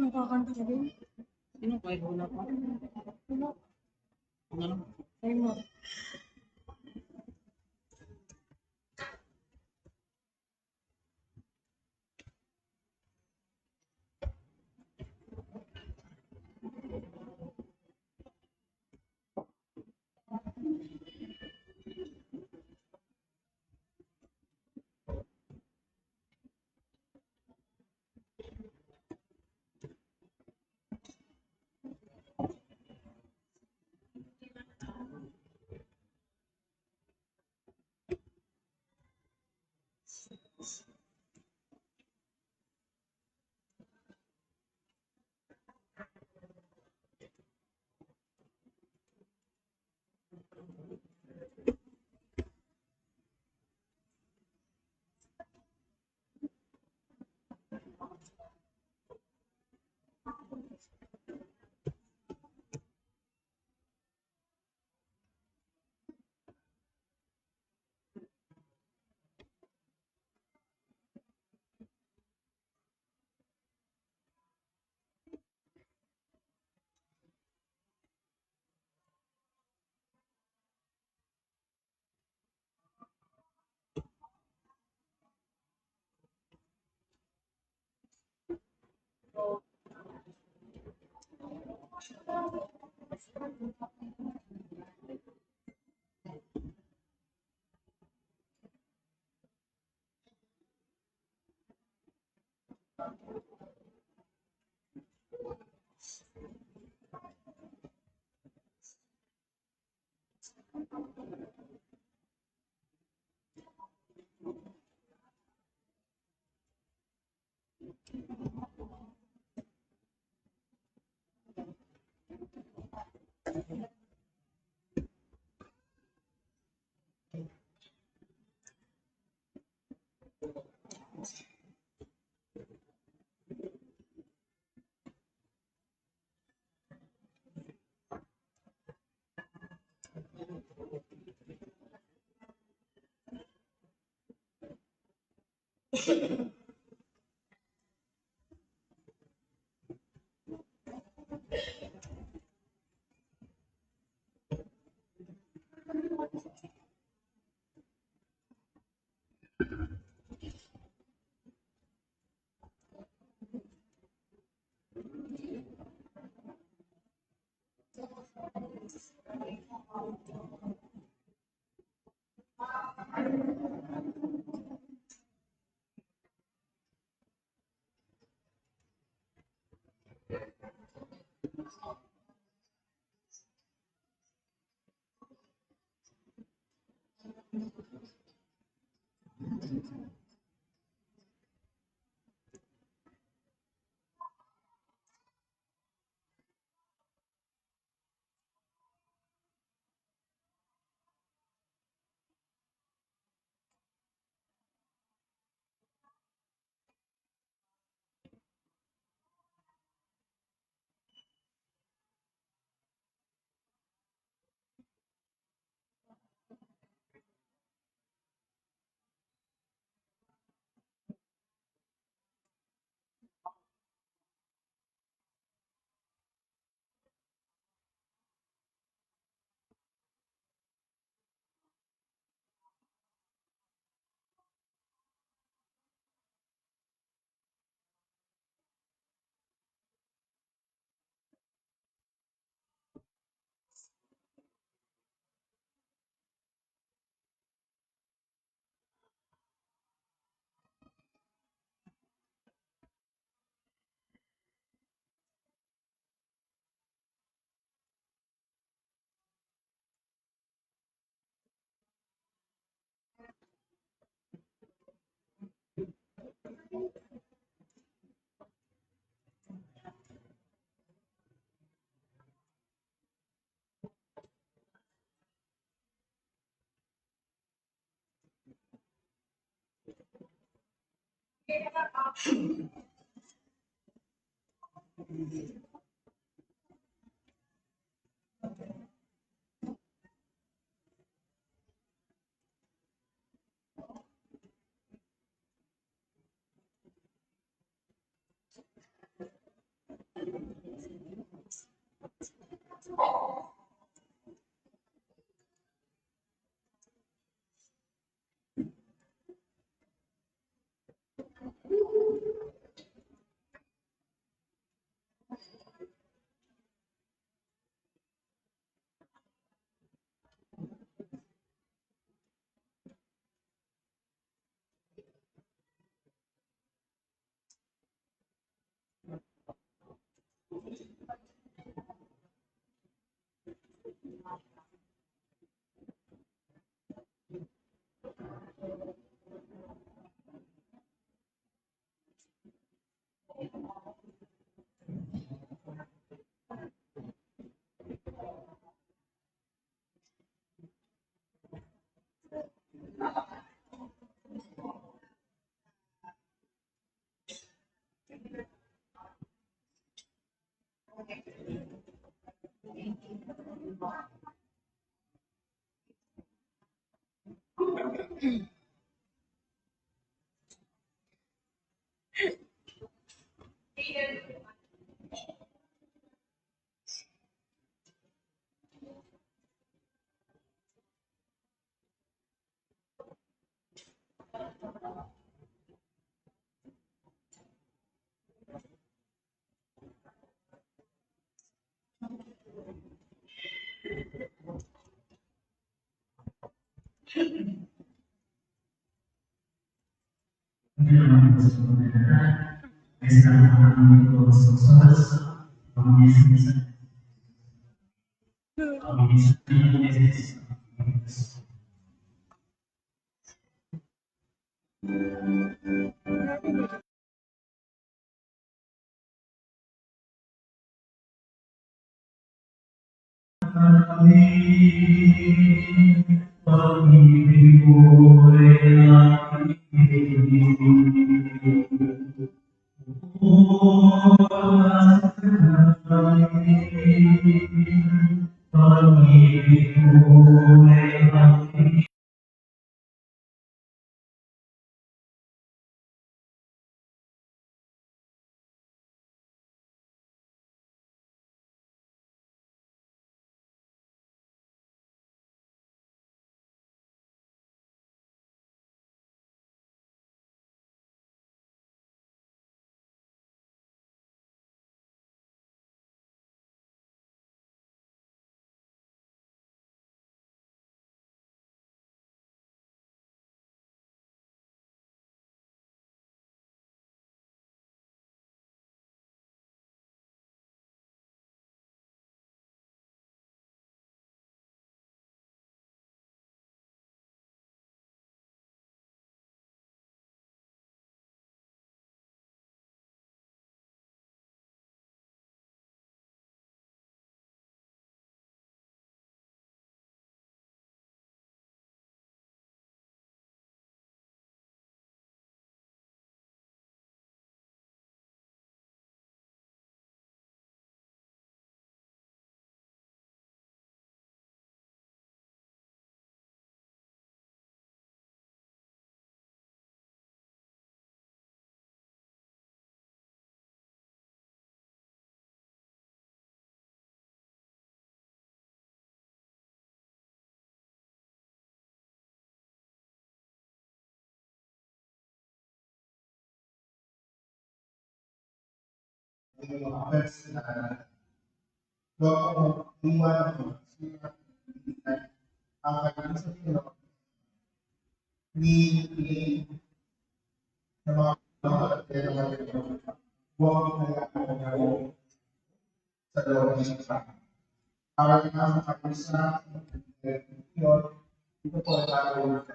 Nakakanta ka din? Sino kahit wala pa? Ano? Ano? Ay mo. Pag-ibig mo ay yung mga friends na doon iwan ko ang kanyang sabihin ni ng mga huwag na ako sa loob ng isa. Para nga sa kanyang yun, ito po ay gagawin ko.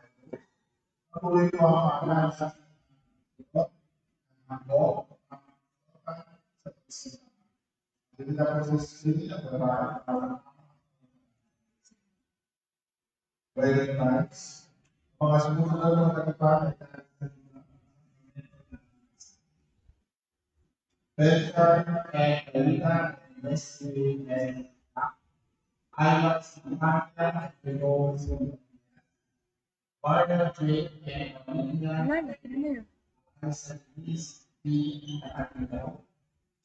Patuloy ko ang pagkakas sa ako sa pagkakas. Hindi na po sa sila para very nice. Mga sumunod na mga katipan better and Alina and Leslie and I was Samantha and also Barda Drake and Alina Wala, ano yun? as at least be at the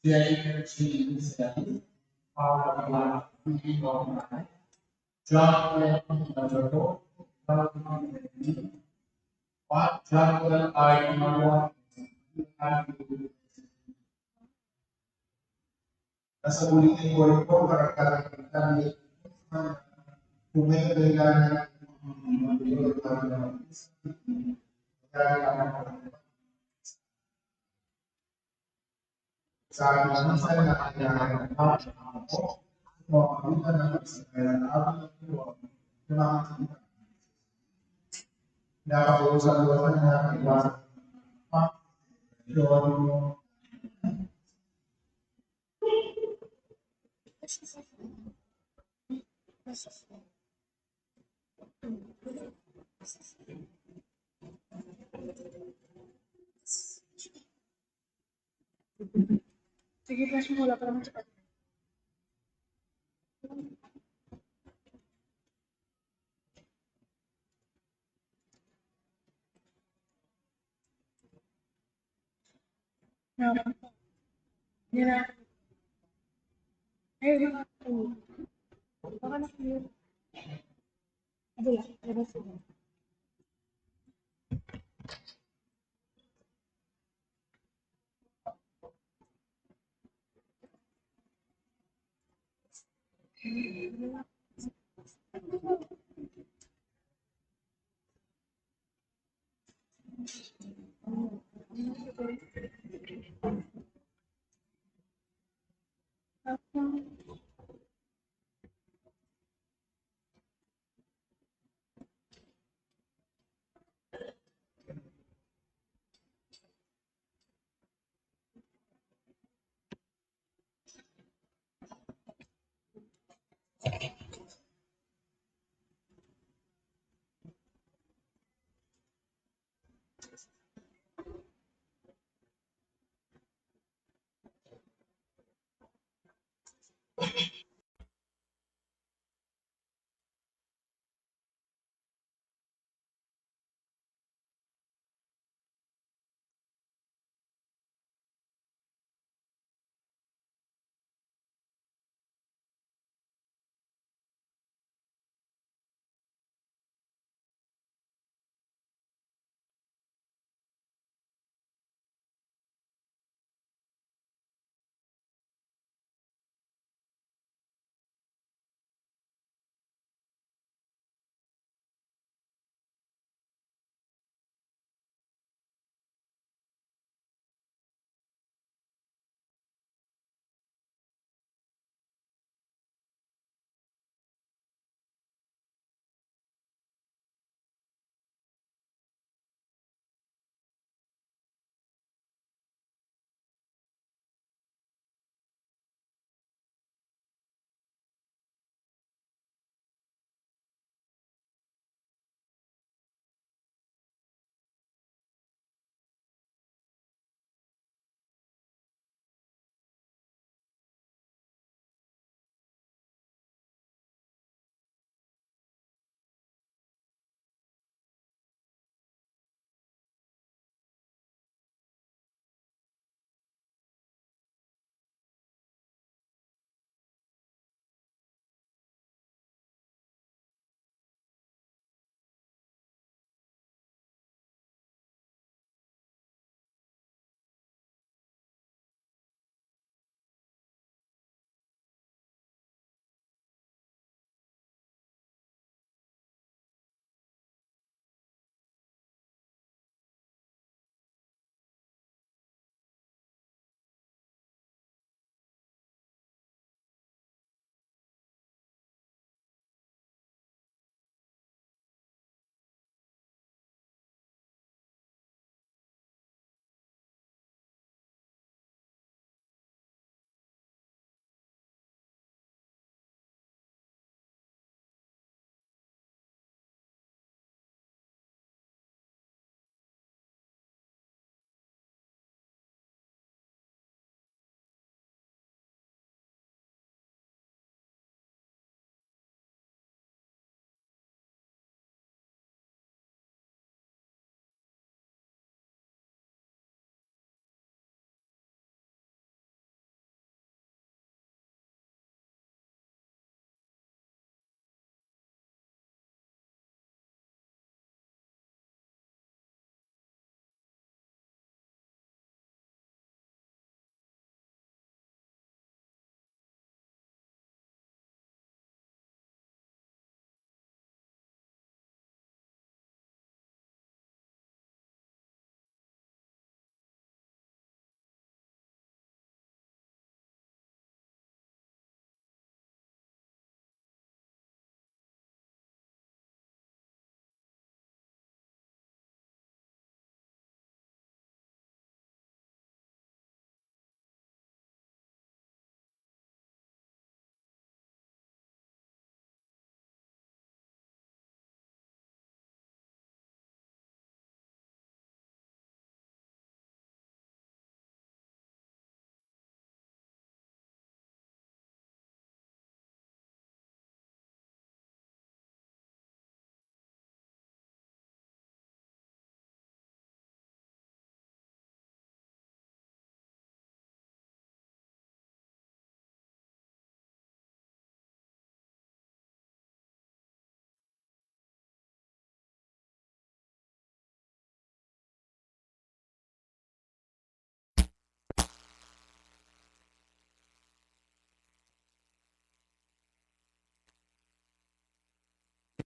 Jay Cheese and our free of my John Lennon what jungle are you want? Nasa ulitin ko rin po para kami kung may kailangan sa akin sa na kailangan ako o ang na sa kailangan nakapag-usap ko na iwasan yun Sige, flash mo, wala pa naman sa Hindi na. Ayun na. Baka na kayo. Adula, labas ko.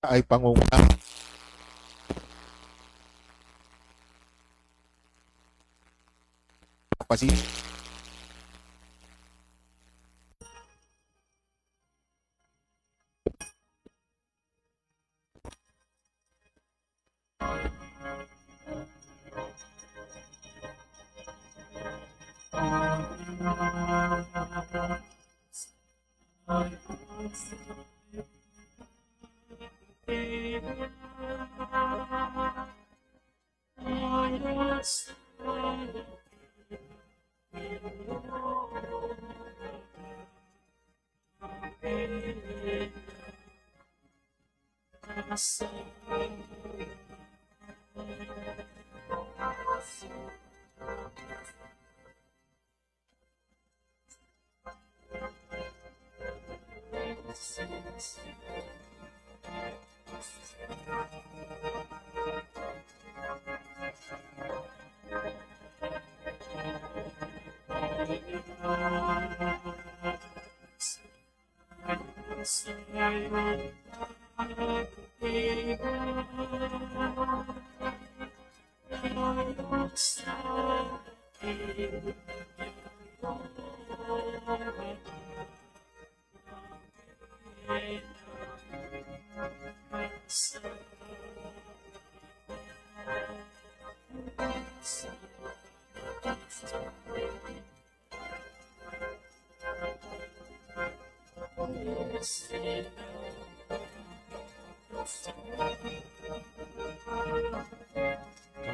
ay pangunguna. Kapatid,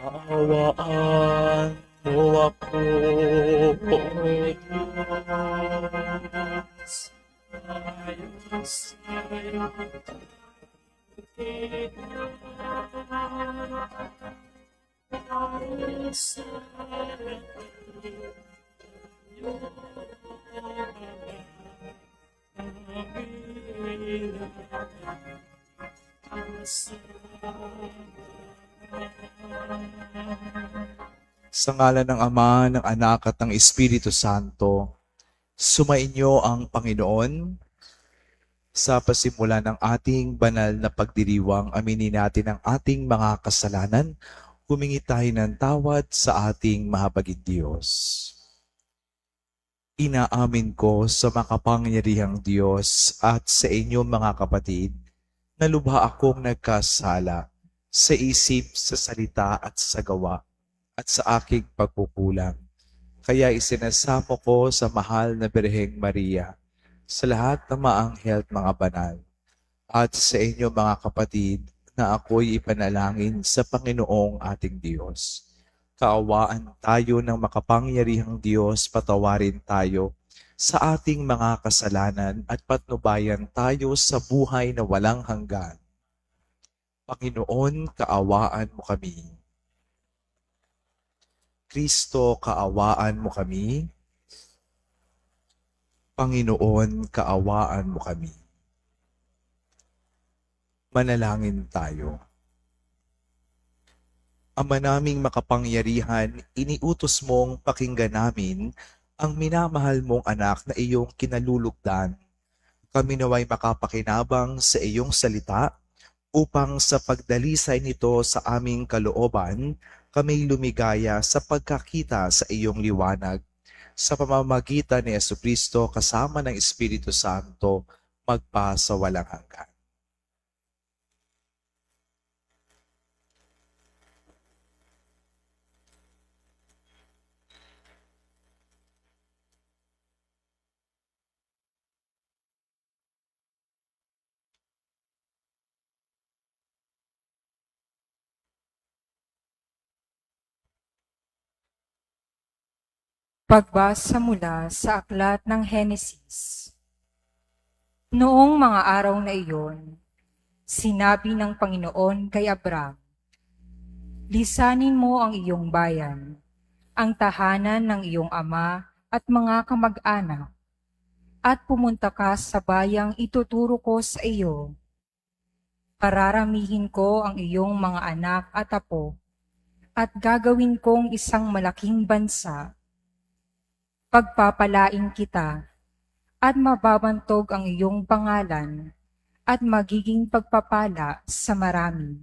kaawaan mo ako, O Diyos. Sa ngalan ng Ama, ng Anak at ng Espiritu Santo, sumainyo ang Panginoon. Sa pasimula ng ating banal na pagdiriwang, aminin natin ang ating mga kasalanan, humingi tayo ng tawad sa ating mahabaging Diyos. Inaamin ko sa makapangyarihang Diyos at sa inyo mga kapatid, na lubha akong nagkasala sa isip, sa salita at sa gawa, at sa aking pagpupulang. Kaya isinasamo ko sa mahal na Birheng Maria, sa lahat ng mga anghel at mga banal, at sa inyo mga kapatid, na ako'y ipanalangin sa Panginoong ating Diyos. Kaawaan tayo ng makapangyarihang Diyos, patawarin tayo sa ating mga kasalanan at patnubayan tayo sa buhay na walang hanggan. Panginoon, kaawaan mo kami. Kristo, kaawaan mo kami. Panginoon, kaawaan mo kami. Manalangin tayo. Ama naming makapangyarihan, iniutos mong pakinggan namin ang minamahal mong anak na iyong kinalulugdan. Kami naway makapakinabang sa iyong salita upang sa pagdalisay nito sa aming kalooban, kami lumigaya sa pagkakita sa iyong liwanag. Sa pamamagitan ni Jesucristo kasama ng Espiritu Santo, magpa sa walang hanggan. Pagbasa mula sa aklat ng Henesis. Noong mga araw na iyon, sinabi ng Panginoon kay Abram, "Lisanin mo ang iyong bayan, ang tahanan ng iyong ama at mga kamag-anak, at pumunta ka sa bayang ituturo ko sa iyo. Pararamihin ko ang iyong mga anak at apo, at gagawin kong isang malaking bansa. Pagpapalain kita, at mababantog ang iyong pangalan, at magiging pagpapala sa marami.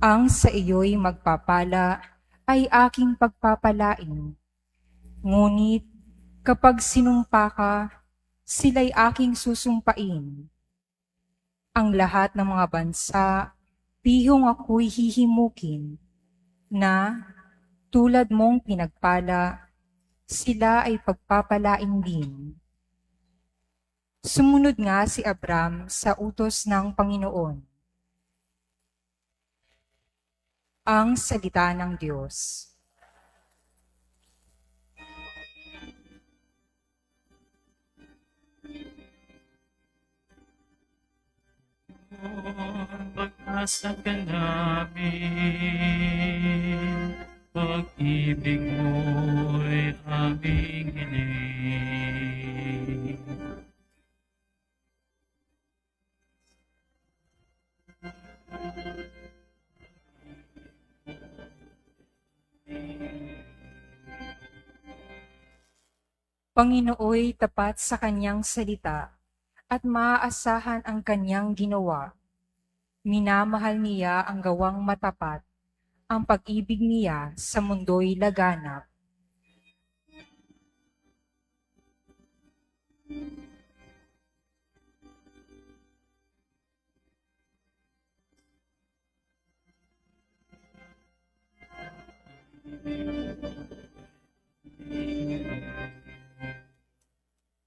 Ang sa iyo'y magpapala ay aking pagpapalain. Ngunit kapag sinumpa ka, sila'y aking susumpain. Ang lahat ng mga bansa, pihong ako'y hihimukin, na tulad mong pinagpala, sila ay pagpapalain din. Sumunod nga si Abram sa utos ng Panginoon. Ang salita ng Diyos. Pag-asa ka namin, pag-ibig mo'y aming hiling. Panginooy tapat sa kanyang salita at maaasahan ang kanyang ginawa. Minamahal niya ang gawang matapat, ang pag-ibig niya sa mundo'y laganap.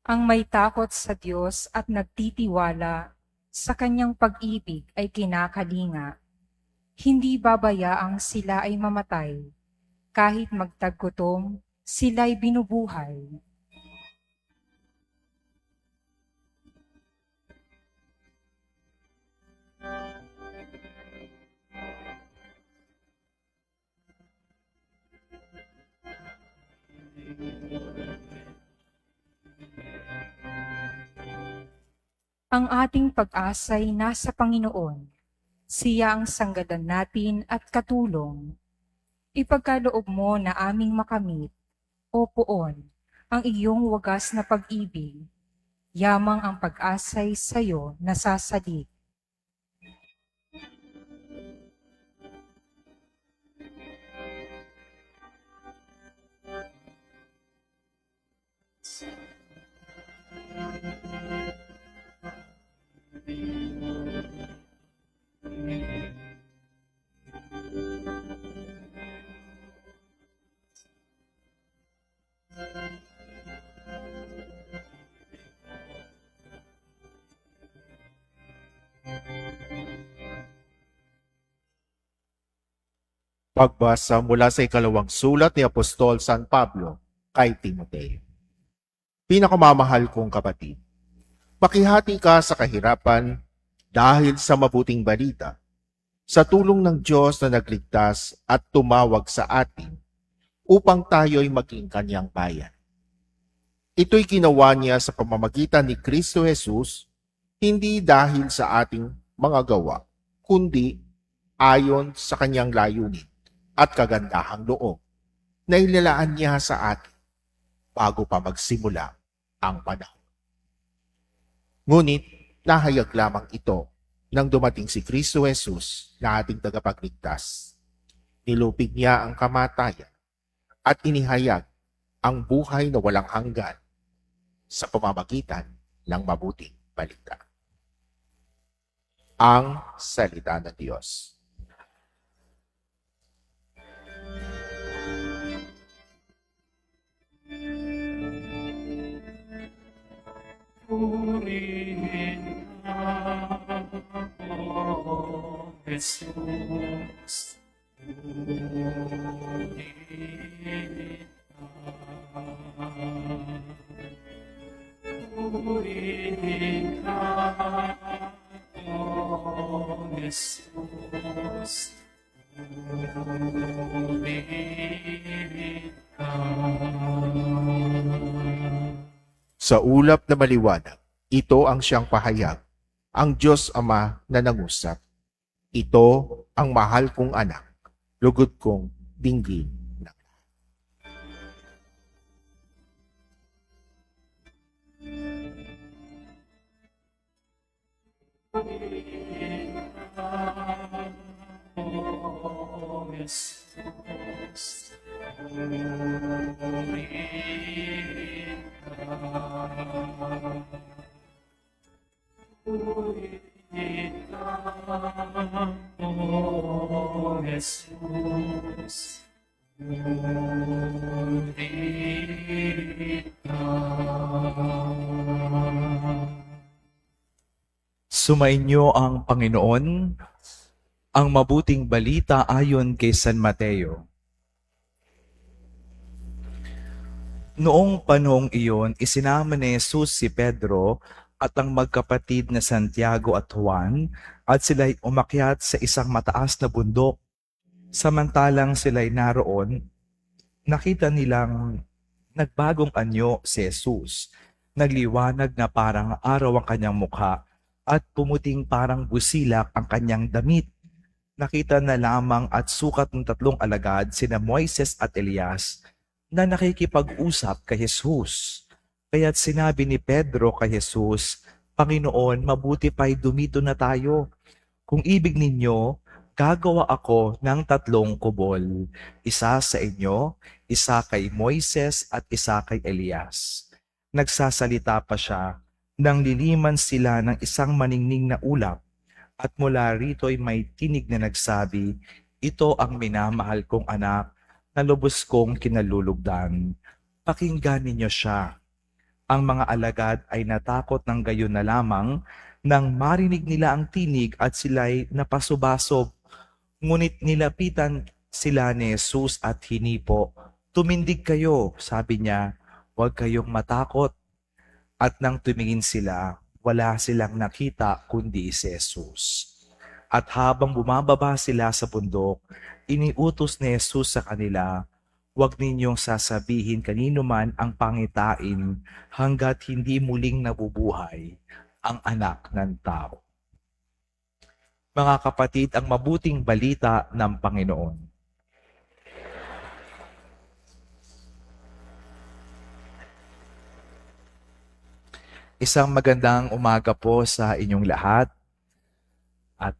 Ang may takot sa Diyos at nagtitiwala sa kanyang pag-ibig ay kinakalinga. Hindi babayaang sila ay mamatay. Kahit magtaggutom, sila'y binubuhay. Ang ating pag-asa'y nasa Panginoon. Siya ang sanggalan natin at katulong. Ipagkaloob mo na aming makamit, O Poon, ang iyong wagas na pag-ibig. Yamang ang pag-asa'y sa'yo nasasalig. Pagbasa mula sa ikalawang sulat ni Apostol San Pablo kay Timoteo. Pinakamamahal kong kapatid, makihati ka sa kahirapan dahil sa mabuting balita, sa tulong ng Diyos na nagligtas at tumawag sa atin upang tayo'y maging kanyang bayan. Ito'y ginawa niya sa pamamagitan ni Kristo Jesus, hindi dahil sa ating mga gawa, kundi ayon sa kanyang layunin at kagandahang loob na inilaan niya sa atin bago pa magsimula ang panahon. Ngunit nahayag lamang ito nang dumating si Kristo Jesus na ating tagapagligtas. Nilupig niya ang kamatayan at inihayag ang buhay na walang hanggan sa pamamagitan ng mabuting balita. Ang salita ng Diyos. Purihin ka, O Jesus. Purihin ka. Purihin ka, O Jesus. Purihin ka. Sa ulap na maliwanag, ito ang siyang pahayag, ang Diyos Ama na nangusap. Ito ang mahal kong anak, lugod kong dinggin. Jesus, purifica. Purifica, oh Jesus, purifica. Sumainyo ang Panginoon, ang mabuting balita ayon kay San Mateo. Noong panahong iyon, isinama ni Jesus si Pedro at ang magkapatid na Santiago at Juan at sila'y umakyat sa isang mataas na bundok. Samantalang sila'y naroon, nakita nilang nagbagong anyo si Jesus. Nagliwanag na parang araw ang kanyang mukha at pumuting parang busilak ang kanyang damit. Nakita na lamang at sukat ng tatlong alagad, sina Moises at Elias, na nakikipag-usap kay Jesus. Kaya't sinabi ni Pedro kay Jesus, Panginoon, mabuti pa'y dumito na tayo. Kung ibig ninyo, gagawa ako ng 3 kubol. Isa sa inyo, isa kay Moises at isa kay Elias. Nagsasalita pa siya nang liliman sila ng isang maningning na ulap at mula rito'y may tinig na nagsabi, ito ang minamahal kong anak na lubos kong kinalulugdan. Pakinggan ninyo siya. Ang mga alagad ay natakot ng gayon na lamang nang marinig nila ang tinig at sila'y napasubasob. Ngunit nilapitan sila ni Jesus at hinipo. Tumindig kayo, sabi niya, huwag kayong matakot. At nang tumingin sila, wala silang nakita kundi si Jesus. At habang bumababa sila sa bundok, iniutos ni Jesus sa kanila, huwag ninyong sasabihin kanino man ang pangitain hanggat hindi muling nabubuhay ang anak ng tao. Mga kapatid, ang mabuting balita ng Panginoon. Isang magandang umaga po sa inyong lahat at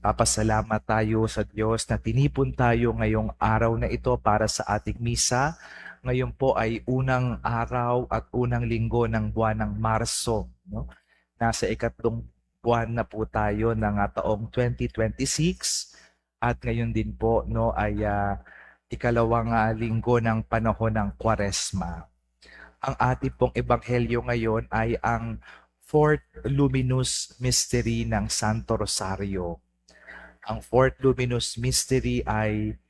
papasalamat tayo sa Diyos na tinipon tayo ngayong araw na ito para sa ating misa. Ngayon po ay unang araw at unang linggo ng buwan ng Marso. No? Nasa 2nd buwan na po tayo ng taong 2026 at ngayon din po no, ay 2nd linggo ng panahon ng Kwaresma. Ang ating pong ebanghelyo ngayon ay ang 4th Luminous Mystery ng Santo Rosario. Ang 4th Luminous Mystery ay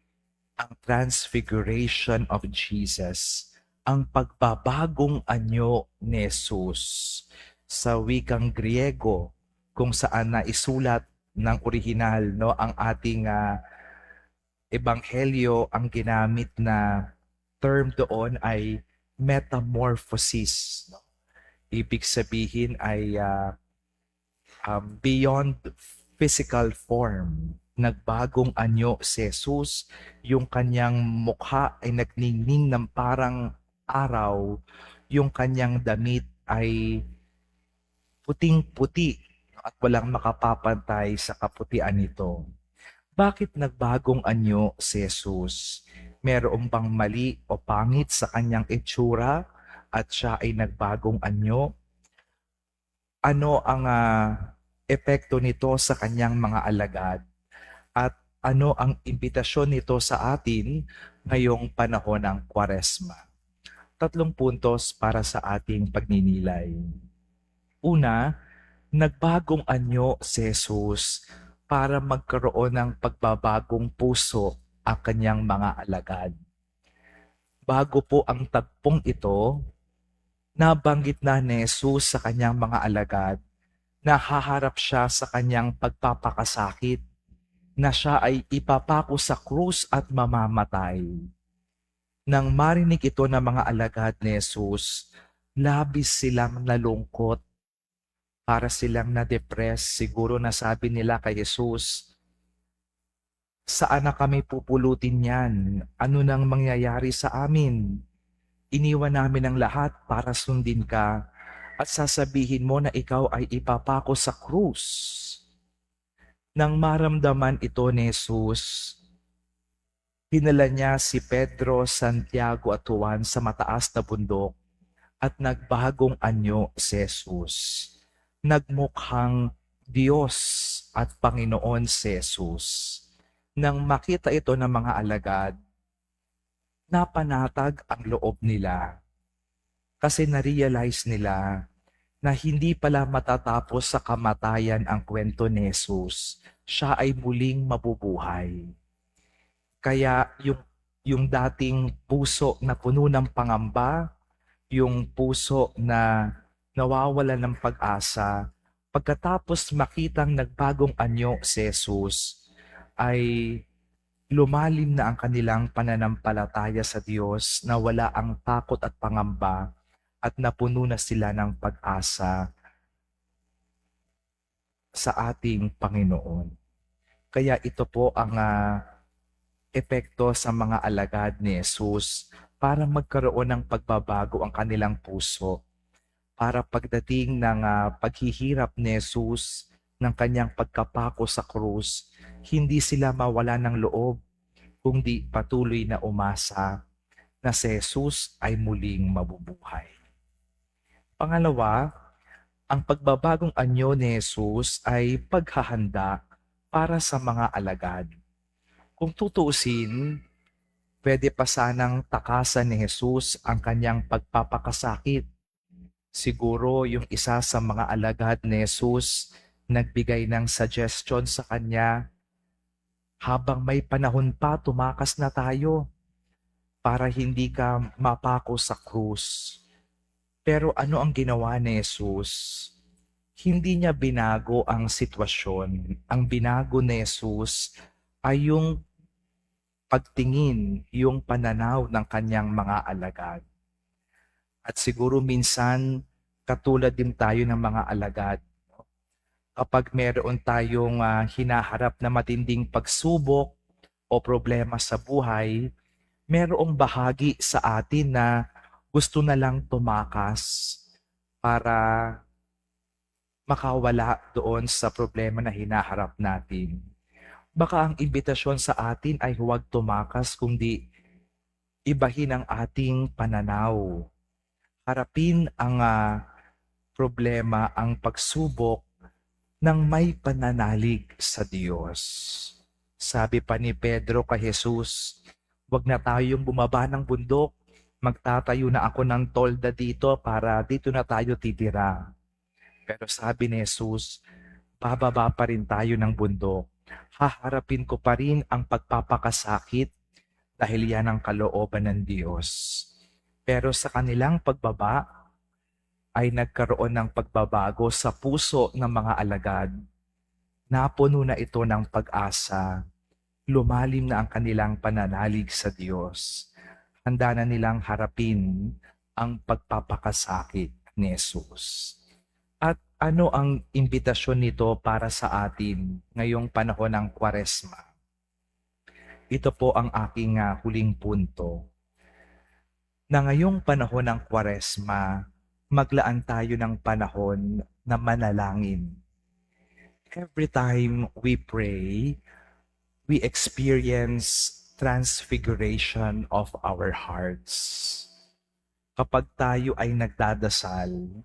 ang Transfiguration of Jesus, ang pagbabagong anyo ni Jesus. Sa wikang Griego, kung saan na isulat ng orihinal no, ang ating ebanghelyo, ang ginamit na term doon ay metamorphosis. Ibig sabihin ay beyond physical form. Nagbagong anyo si Jesus, yung kanyang mukha ay nagningning ng parang araw, yung kanyang damit ay puting-puti at walang makapapantay sa kaputian nito. Bakit nagbagong anyo si Jesus? Meron bang mali o pangit sa kanyang itsura at siya ay nagbagong anyo? Ano ang epekto nito sa kanyang mga alagad? At ano ang imbitasyon nito sa atin ngayong panahon ng Kwaresma? 3 puntos para sa ating pagninilay. Una, nagbagong anyo si Jesus para magkaroon ng pagbabagong puso ang kanyang mga alagad. Bago po ang tagpong ito, nabanggit na ni Jesus sa kanyang mga alagad na haharap siya sa kanyang pagpapakasakit, na siya ay ipapako sa krus at mamamatay. Nang marinig ito ng mga alagad ni Jesus, labis silang nalungkot, para silang na-depress. Siguro nasabi nila kay Jesus, saan na kami pupulutin yan? Ano nang mangyayari sa amin? Iniwan namin ang lahat para sundin ka at sasabihin mo na ikaw ay ipapako sa krus. Nang maramdaman ito ni Jesus, Hinala niya si Pedro, Santiago at Juan sa mataas na bundok at nagbagong anyo si Jesus. Nagmukhang Diyos at Panginoon si Jesus. Nang makita ito ng mga alagad, napanatag ang loob nila kasi na-realize nila na hindi pala matatapos sa kamatayan ang kwento ni Jesus. Siya ay muling mabubuhay. Kaya yung dating puso na puno ng pangamba, yung puso na nawawala ng pag-asa, pagkatapos makitang nagbagong anyo si Jesus, ay lumalim na ang kanilang pananampalataya sa Diyos na wala ang takot at pangamba at napuno na sila ng pag-asa sa ating Panginoon. Kaya ito po ang epekto sa mga alagad ni Jesus para magkaroon ng pagbabago ang kanilang puso. Para pagdating ng paghihirap ni Jesus ng kanyang pagkapako sa krus, hindi sila mawala ng loob, kundi patuloy na umasa na si Jesus ay muling mabubuhay. Pangalawa, ang pagbabagong anyo ni Jesus ay paghahanda para sa mga alagad. Kung tutuusin, pwede pa sanang takasan ni Jesus ang kanyang pagpapakasakit. Siguro yung isa sa mga alagad ni Jesus nagbigay ng suggestion sa kanya, habang may panahon pa, tumakas na tayo para hindi ka mapako sa krus. Pero ano ang ginawa ni Jesus? Hindi niya binago ang sitwasyon. Ang binago ni Jesus ay yung pagtingin, yung pananaw ng kanyang mga alagad. At siguro minsan, katulad din tayo ng mga alagad. Kapag meron tayong hinaharap na matinding pagsubok o problema sa buhay, merong bahagi sa atin na gusto na lang tumakas para makawala doon sa problema na hinaharap natin. Baka ang imbitasyon sa atin ay huwag tumakas, kundi ibahin ang ating pananaw. Harapin ang problema, ang pagsubok ng may pananalig sa Diyos. Sabi pa ni Pedro kay Jesus, "Huwag na tayong bumaba ng bundok. Magtatayo na ako ng tolda dito para dito na tayo titira." Pero sabi ni Jesus, bababa pa rin tayo ng bundok. Haharapin ko pa rin ang pagpapakasakit dahil yan ang kalooban ng Diyos. Pero sa kanilang pagbaba, ay nagkaroon ng pagbabago sa puso ng mga alagad. Napuno na ito ng pag-asa. Lumalim na ang kanilang pananalig sa Diyos. Handa na nilang harapin ang pagpapakasakit ni Jesus. At ano ang imbitasyon nito para sa atin ngayong panahon ng Kwaresma? Ito po ang aking huling punto. Na ngayong panahon ng Kwaresma, maglaan tayo ng panahon na manalangin. Every time we pray, we experience transfiguration of our hearts. Kapag tayo ay nagdadasal,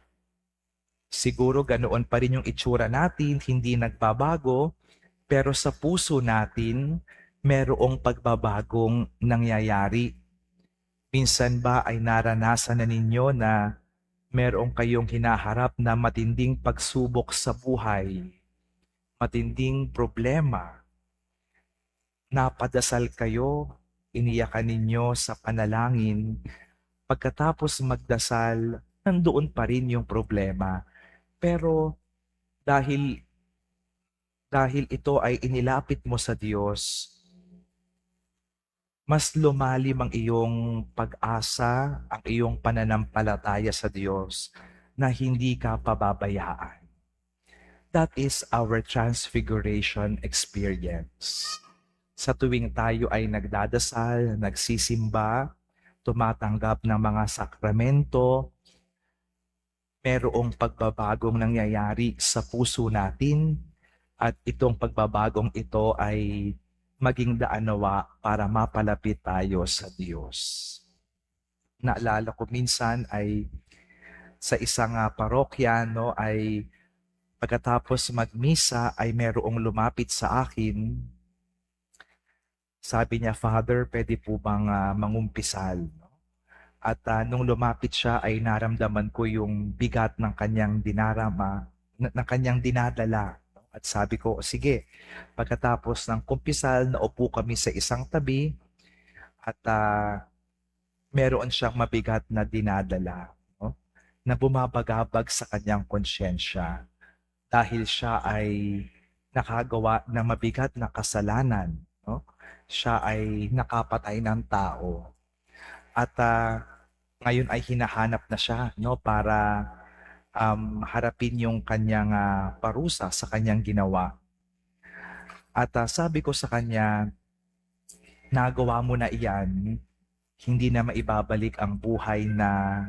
siguro ganoon pa rin yung itsura natin, hindi nagbabago, pero sa puso natin, merong pagbabagong nangyayari. Minsan ba ay naranasan na ninyo na merong kayong hinaharap na matinding pagsubok sa buhay, matinding problema, napadasal kayo, iniyakan ninyo sa panalangin, pagkatapos magdasal, nandoon pa rin yung problema. Pero dahil ito ay inilapit mo sa Diyos, mas lumalim ang iyong pag-asa, ang iyong pananampalataya sa Diyos na hindi ka pababayaan. That is our transfiguration experience. Sa tuwing tayo ay nagdadasal, nagsisimba, tumatanggap ng mga sakramento, merong pagbabagong nangyayari sa puso natin at itong pagbabagong ito ay maging daan nawa para mapalapit tayo sa Diyos. Naalala ko minsan ay sa isang parokya, no, ay pagkatapos magmisa ay merong lumapit sa akin. Sabi niya, "Father, pwede po bang mangumpisal?" At nung lumapit siya ay naramdaman ko yung bigat ng kanyang dinarama, ng kanyang dinadala. At sabi ko, sige, pagkatapos ng kumpisal, naupo kami sa isang tabi at meron siyang mabigat na dinadala, no? Na bumabagabag sa kanyang konsyensya dahil siya ay nakagawa ng mabigat na kasalanan. No? Siya ay nakapatay ng tao. At ngayon ay hinahanap na siya, no, para harapin yung kanyang parusa sa kanyang ginawa. At sabi ko sa kanya, nagawa mo na iyan, hindi na maibabalik ang buhay na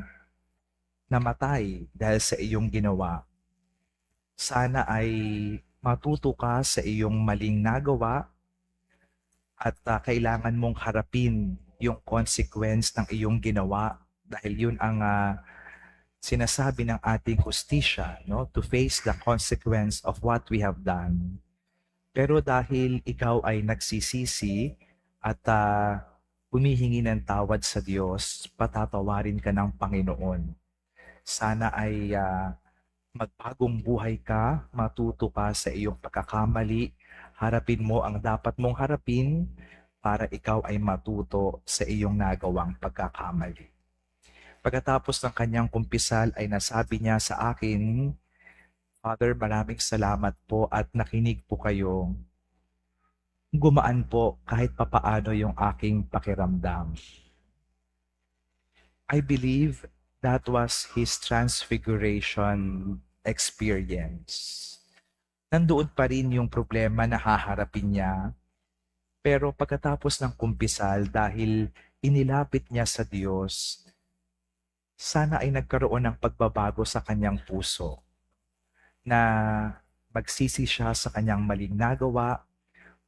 namatay dahil sa iyong ginawa. Sana ay matuto ka sa iyong maling nagawa at kailangan mong harapin yung consequence ng iyong ginawa dahil yun ang sinasabi ng ating hustisya, no? To face the consequence of what we have done. Pero dahil ikaw ay nagsisisi at humihingi ng tawad sa Diyos, patatawarin ka ng Panginoon. Sana ay magbagong buhay ka, matuto ka sa iyong pagkakamali, harapin mo ang dapat mong harapin para ikaw ay matuto sa iyong nagawang pagkakamali. Pagkatapos ng kanyang kumpisal ay nasabi niya sa akin, "Father, maraming salamat po at nakinig po kayo. Gumaan po kahit papaano yung aking pakiramdam." I believe that was his transfiguration experience. Nandoon pa rin yung problema na haharapin niya, pero pagkatapos ng kumpisal dahil inilapit niya sa Diyos, sana ay nagkaroon ng pagbabago sa kanyang puso na magsisi siya sa kanyang maling nagawa,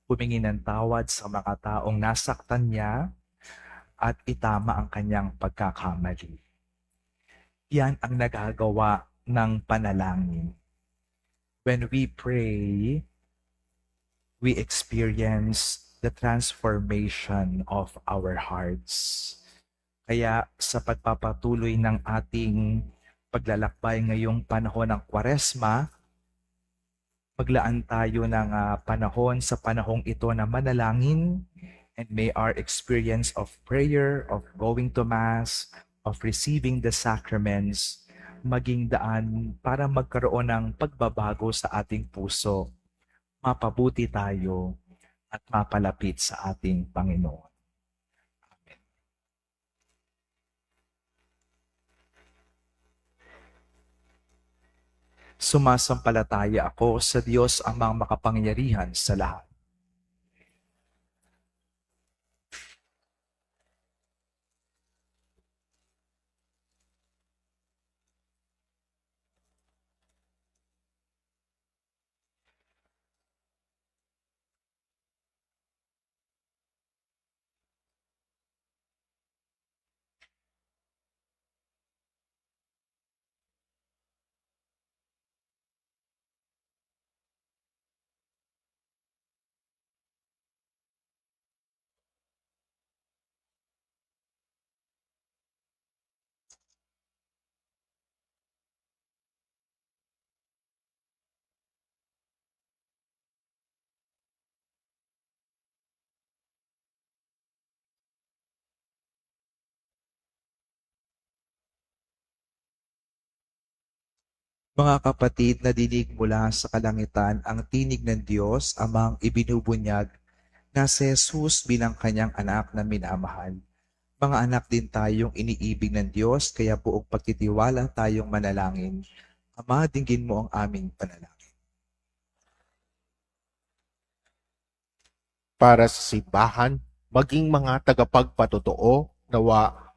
humingi ng tawad sa mga taong nasaktan niya at itama ang kanyang pagkakamali. Yan ang nagagawa ng panalangin. When we pray, we experience the transformation of our hearts. Kaya sa pagpapatuloy ng ating paglalakbay ngayong panahon ng Kwaresma, maglaan tayo ng panahon sa panahong ito na manalangin, and may our experience of prayer, of going to Mass, of receiving the sacraments, maging daan para magkaroon ng pagbabago sa ating puso, mapabuti tayo at mapalapit sa ating Panginoon. Sumasampalataya ako sa Diyos Amang makapangyarihan sa lahat. Mga kapatid, nadinig mula sa kalangitan ang tinig ng Diyos Amang ibinubunyag na si Jesus bilang kanyang anak na minamahal. Mga anak din tayong iniibig ng Diyos, kaya buong pagtitiwala tayong manalangin. Ama, dinggin mo ang aming panalangin. Para sa simbahan, maging mga tagapagpatotoo nawa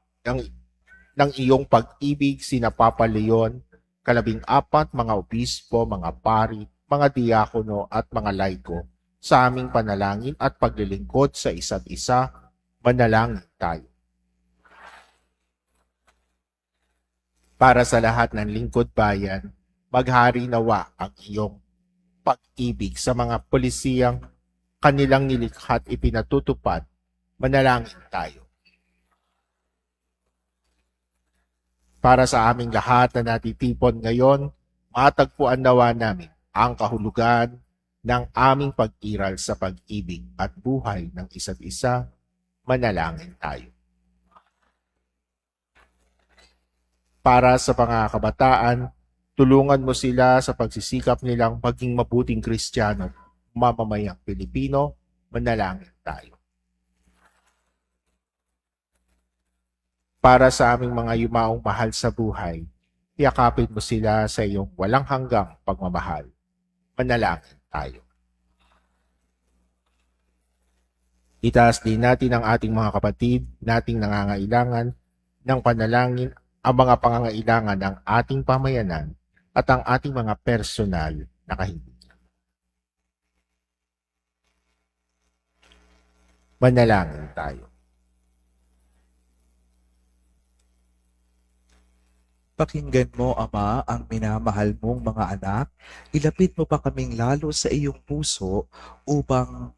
ng iyong pag-ibig sina Papa Leon, 14 mga obispo, mga pari, mga diakono at mga laiko, sa aming panalangin at paglilingkod sa isa't isa, manalangin tayo. Para sa lahat ng lingkod bayan, maghari nawa ang iyong pag-ibig sa mga pulisiyang kanilang nilikha't ipinatutupad, manalangin tayo. Para sa aming lahat na natitipon ngayon, matagpuan nawa namin ang kahulugan ng aming pag-iral sa pag-ibig at buhay ng isa't isa, manalangin tayo. Para sa mga kabataan, tulungan mo sila sa pagsisikap nilang maging mabuting Kristiyano, mamamayang Pilipino, manalangin tayo. Para sa aming mga yumaong mahal sa buhay, yakapin mo sila sa iyong walang hanggang pagmamahal, manalangin tayo. Itaas din natin ang ating mga kapatid nating nangangailangan ng panalangin, ang mga pangangailangan ng ating pamayanan at ang ating mga personal na kahilingan. Manalangin tayo. Pakinggan mo, Ama, ang minamahal mong mga anak. Ilapit mo pa kaming lalo sa iyong puso upang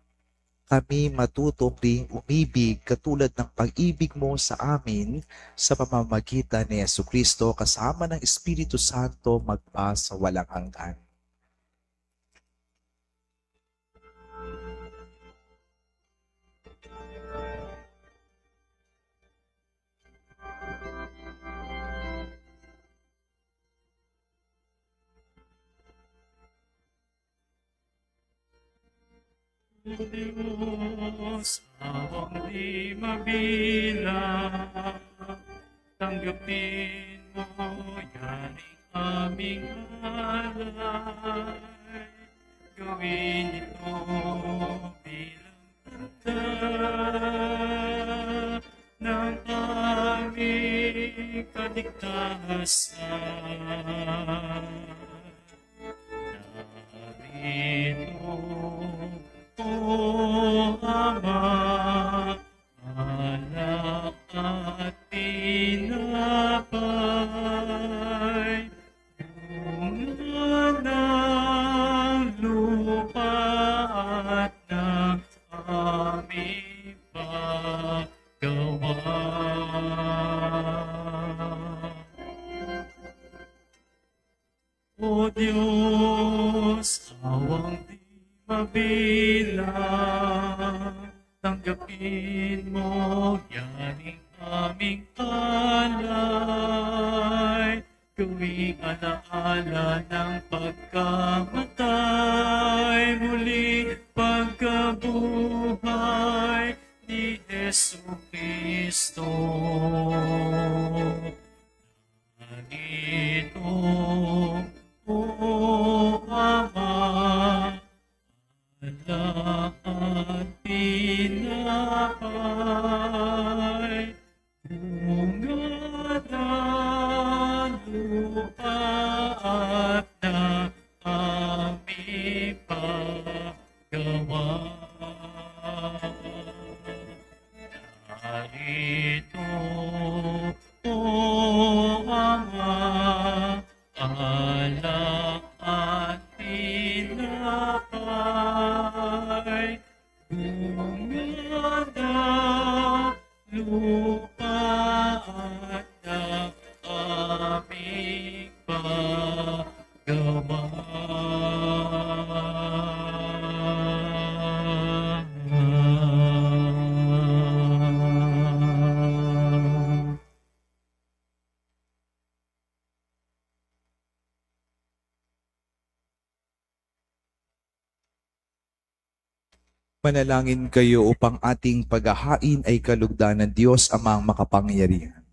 kami matutong ring umibig katulad ng pag-ibig mo sa amin sa pamamagitan ni Jesucristo kasama ng Espiritu Santo magpa sa walang hanggan. Diyos, awang di mabilang, tanggapin mo yan ang aming alay. Gawin ito bilang tanda ng aming kaligtasan. Narito, O Ama, anak at tinapay, bunga ng lupa at ng aming paggawa. O Diyos, awang di mabilang, tanggapin mo yaning aming alay, gawing alaala ng pagkamatay, muli pagkabuhay ni Jesucristo. Narito, O Ama, at tinapay, bunga ng lupa at ng aming paggawa. Narito, O Ama, alak at tinapay, bunga ng lupa at ng aming paggawa. Manalangin kayo upang ating paghahain ay kalugdan ng Diyos Amang makapangyarihan.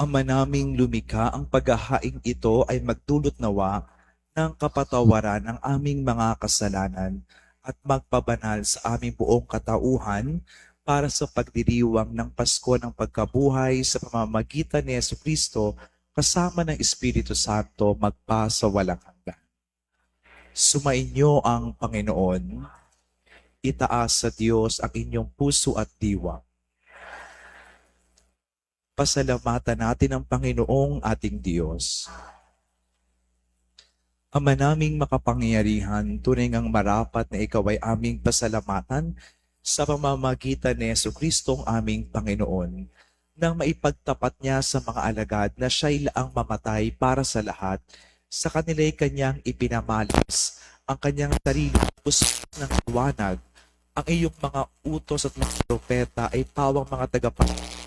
Ama naming lumikha, ang paghahaing ito ay magdulot nawa ng kapatawaran ng aming mga kasalanan at magpabanal sa aming buong katauhan para sa pagdiriwang ng Pasko ng pagkabuhay sa pamamagitan ni Jesucristo kasama ng Espiritu Santo magpa sa walang hanggan. Sumainyo ang Panginoon. Itaas sa Diyos ang inyong puso at diwa. Pasalamatan natin ang Panginoong ating Diyos. Ama naming makapangyarihan, tunay ngang marapat na ikaw ay aming pasalamatan sa pamamagitan ni Jesucristo ang aming Panginoon, nang maipagtapat niya sa mga alagad na siya'y laang mamatay para sa lahat, sa kanila'y kanyang ipinamalas ang kanyang sarili puso ng liwanag. Ang iyong mga utos at mga propeta ay pawang mga tagapagligtas.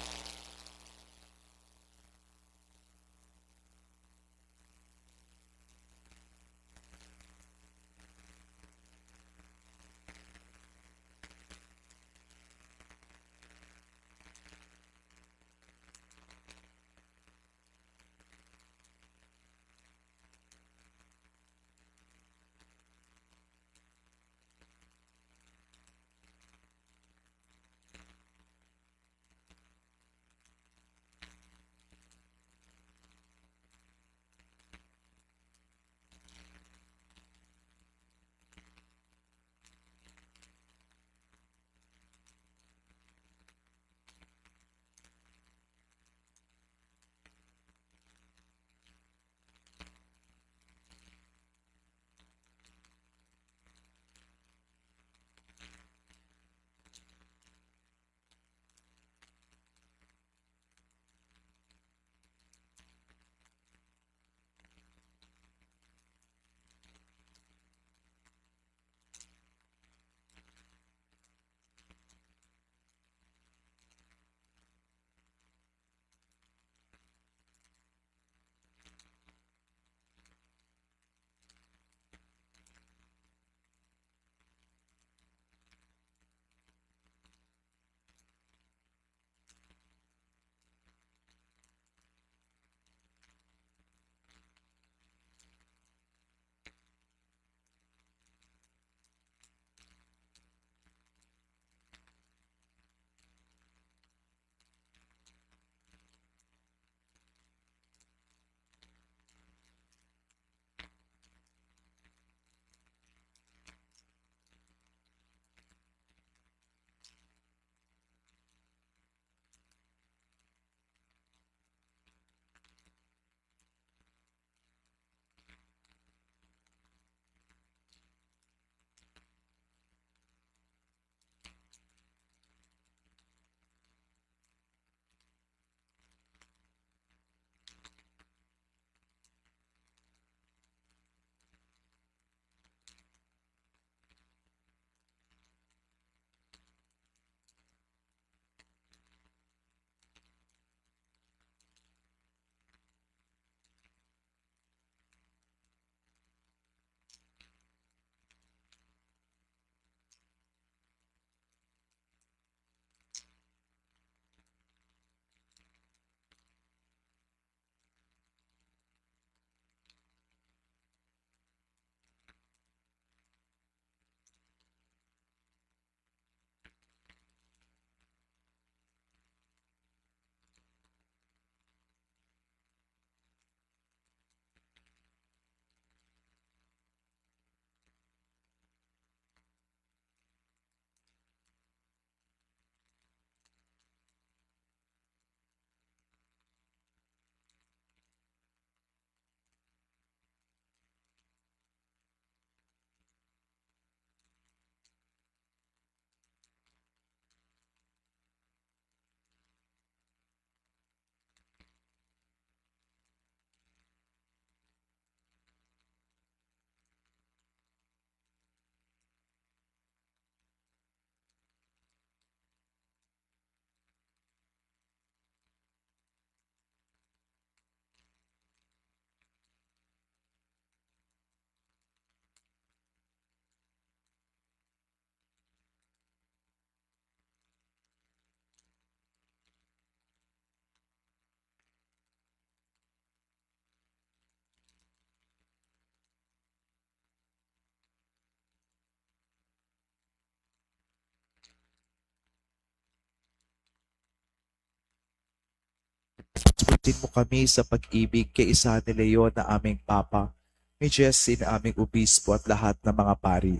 Gabatin mo kami sa pag-ibig kay Isa ni Leon na aming Papa, ni Jesse na aming Obispo at lahat ng mga pari.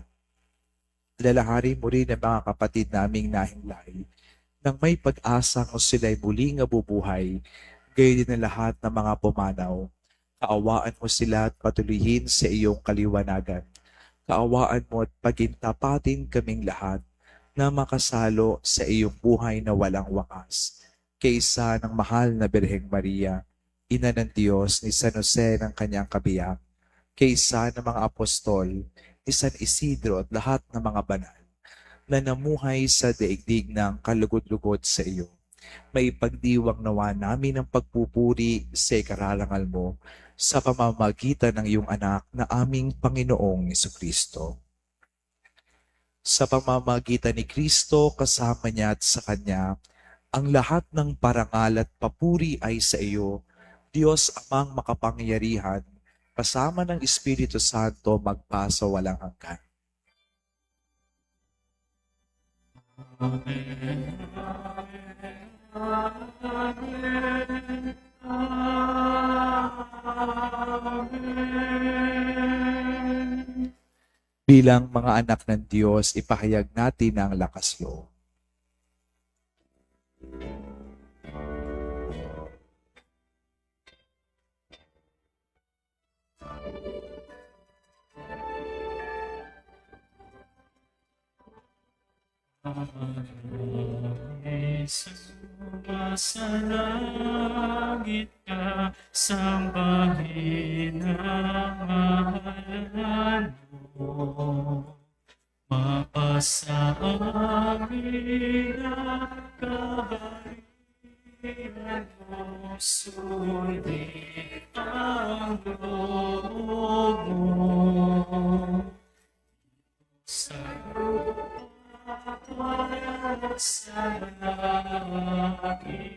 Lalahari mo rin ang mga kapatid naming nahimlay nang may pag-asa kung sila'y muling nabubuhay, gayon din ang lahat ng mga pumanaw. Kaawaan mo sila at patuloyin sa iyong kaliwanagan. Kaawaan mo at pagintapatin kaming lahat na makasalo sa iyong buhay na walang wakas. Kaysa ng mahal na Birheng Maria, Ina ng Diyos ni San Jose ng kanyang kabiyak, kaysa ng mga apostol, ni San Isidro at lahat ng mga banal, na namuhay sa daigdig ng kalugod-lugod sa iyo. May pagdiwang nawa namin ang pagpupuri sa ikararangal mo sa pamamagitan ng iyong anak na aming Panginoong Jesucristo. Sa pamamagitan ni Kristo, kasama niya at sa Kanya, ang lahat ng parangal at papuri ay sa iyo, Diyos Amang makapangyarihan, kasama ng Espiritu Santo magpasa walang hanggan. Bilang mga anak ng Diyos, ipahayag natin ang lakas loob. Sa langit ka, sambahin ang mahalan mo. Mapasa amin ang kaharian mo, sundin ang loob mo. Sa langit,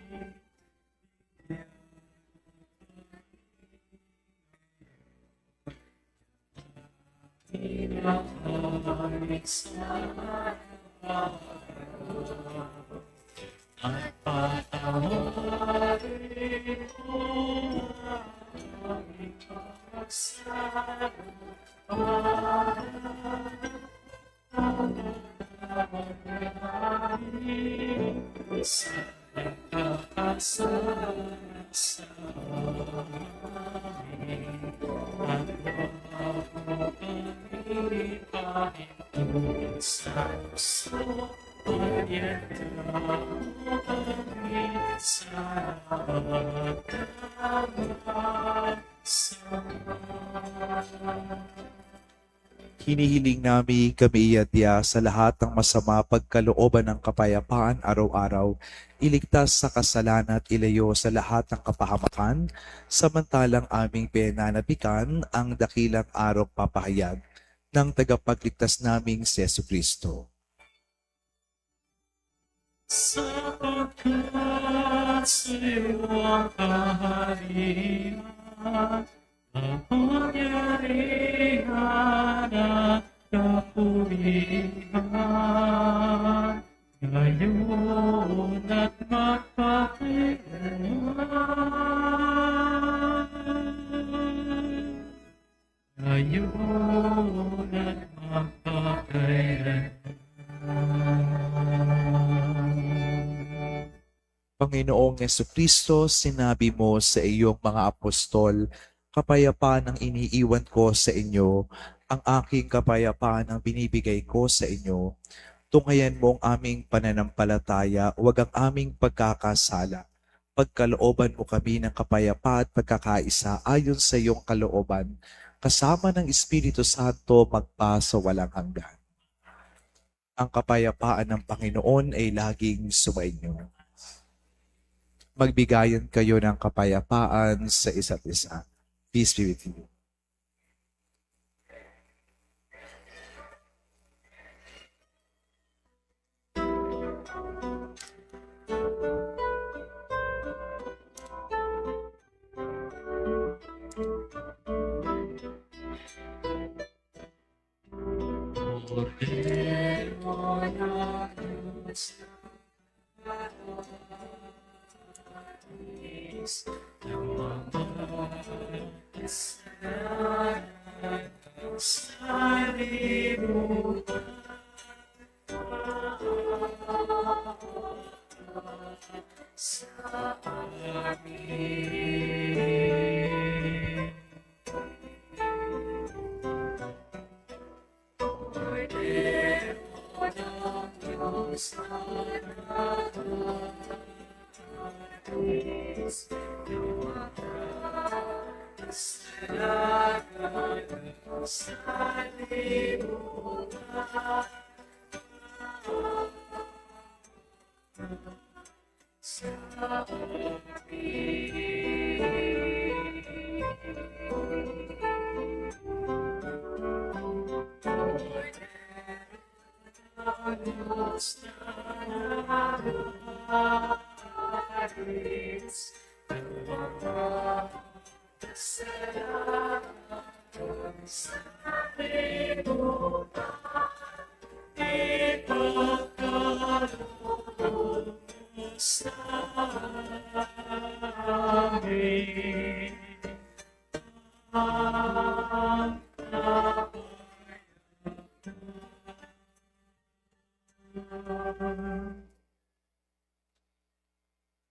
at patawarin mo ang ipagsawa. Sa nagkakasala sa amin, at huwag kami pahintulin sa puso, panyagdaw kami sa nagkakasala. Hinihiling namin kami iadya sa lahat ng masama pagkalooban ng kapayapaan araw-araw, iligtas sa kasalanan at ilayo sa lahat ng kapahamakan, samantalang aming pinanabikan ang dakilang araw papahayag ng tagapagligtas naming si Jesucristo. Sapagkat sa iyo ang kaharian, ang pangyarihan at kapurihan, ngayon at magpakailanman. Ngayon at magpakailanman. Panginoong Jesucristo, sinabi mo sa iyong mga apostol, kapayapaan ang iniiwan ko sa inyo, ang aking kapayapaan ang binibigay ko sa inyo. Tunghayan mo ang aming pananampalataya, huwag ang aming pagkakasala. Pagkalooban mo kami ng kapayapaan at pagkakaisa ayon sa iyong kalooban, kasama ng Espiritu Santo magpa sa walang hanggan. Ang kapayapaan ng Panginoon ay laging sumainyo. Magbigayan kayo ng kapayapaan sa isa't isa. Peace be with you. ng mga kasalanan sa libutan. Sa amin. Cordero ng Diyos na naghahalis ng mga kasalanan sa libutan. Sa Diyos na naghahalis ng mga kasalanan sa libutan. Ipagkaloob sa amin ang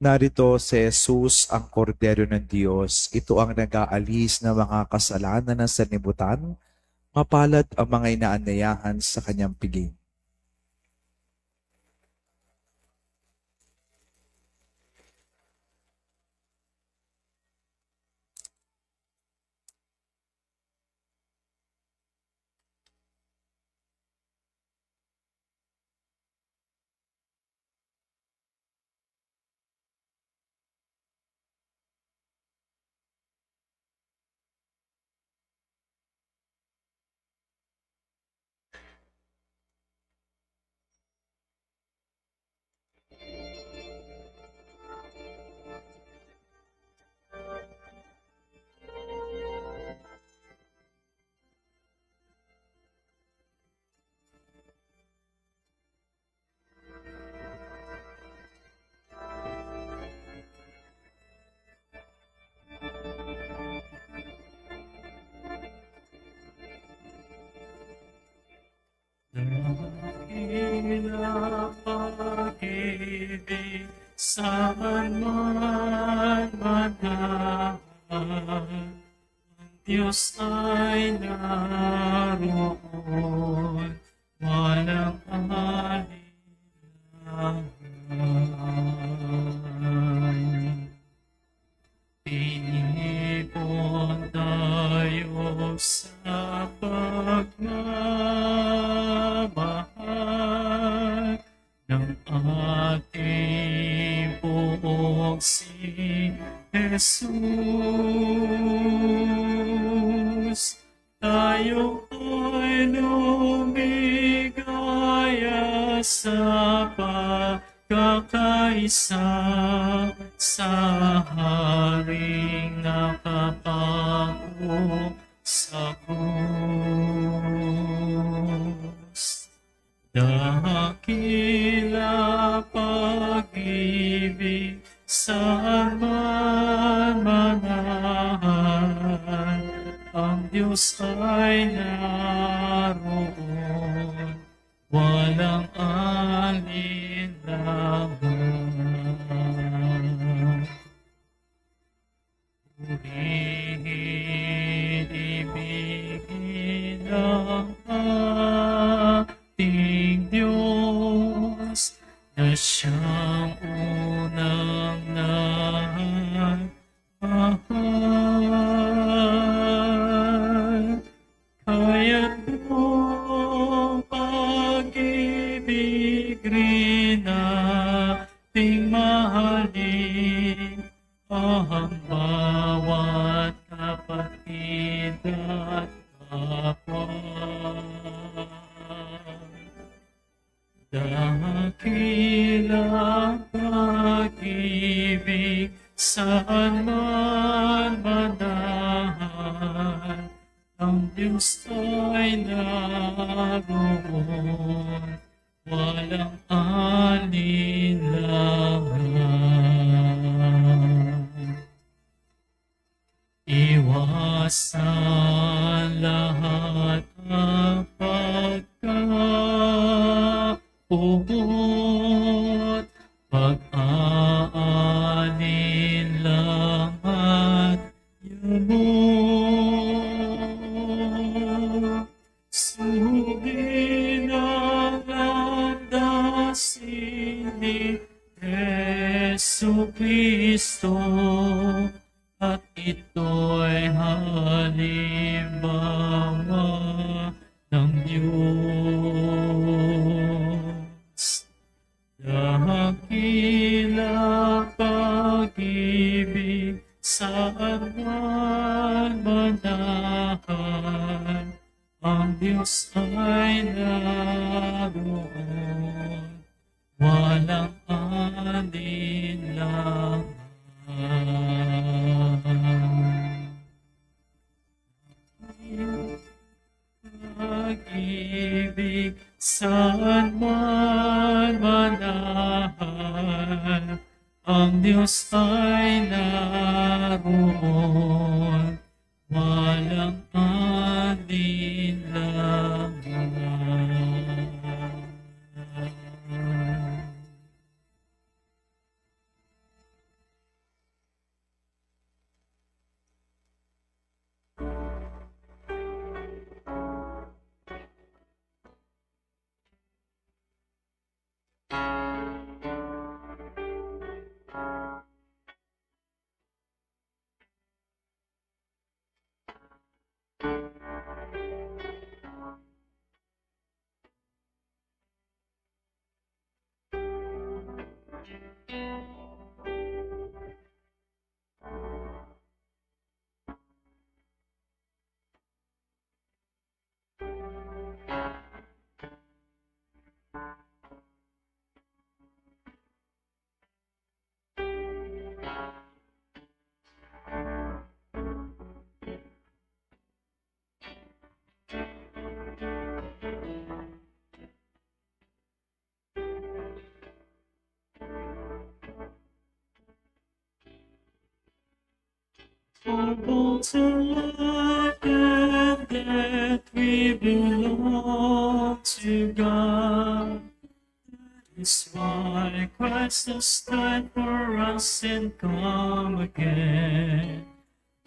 Narito si Jesus, ang kordero ng Diyos. Ito ang nag-aalis ng mga kasalanan ng sanlibutan. Mapalad ang mga inaanyayahan sa kanyang piging. Dakilang pag-ibig sa manmanahan, ang Diyos ay naroon, walang alinlangan. Pinipon tayo sa pagmamahal ng ating buong si Jesus. Tayo ay lumigaya sa pagkakaisa sa haring nakapako sa krus. Dakila pag-ibig saan man manahan, ang Diyos ay naroon, walang alinlangan. Purihin, ibigin ang ating Diyos na siyang unang nagmahal. Kaya't buong pag-ibig rin ating mahalin ang bawat kapatid at kapwa. Dakilang pag-ibig saan man manahan, ang Diyos ay naroon, walang alinlangan. Sundin ang landasin ni Jesu Kristo at ito'y halimbawa ng Diyos. Dakila pag-ibig saan man manahan, ang Diyos ay naroon, walang alinlangan. Pag-ibig saan man manahan, ang Diyos ay naroon, walang alinlangan. For both life and death we belong to God. That is why Christ has died for us and come again.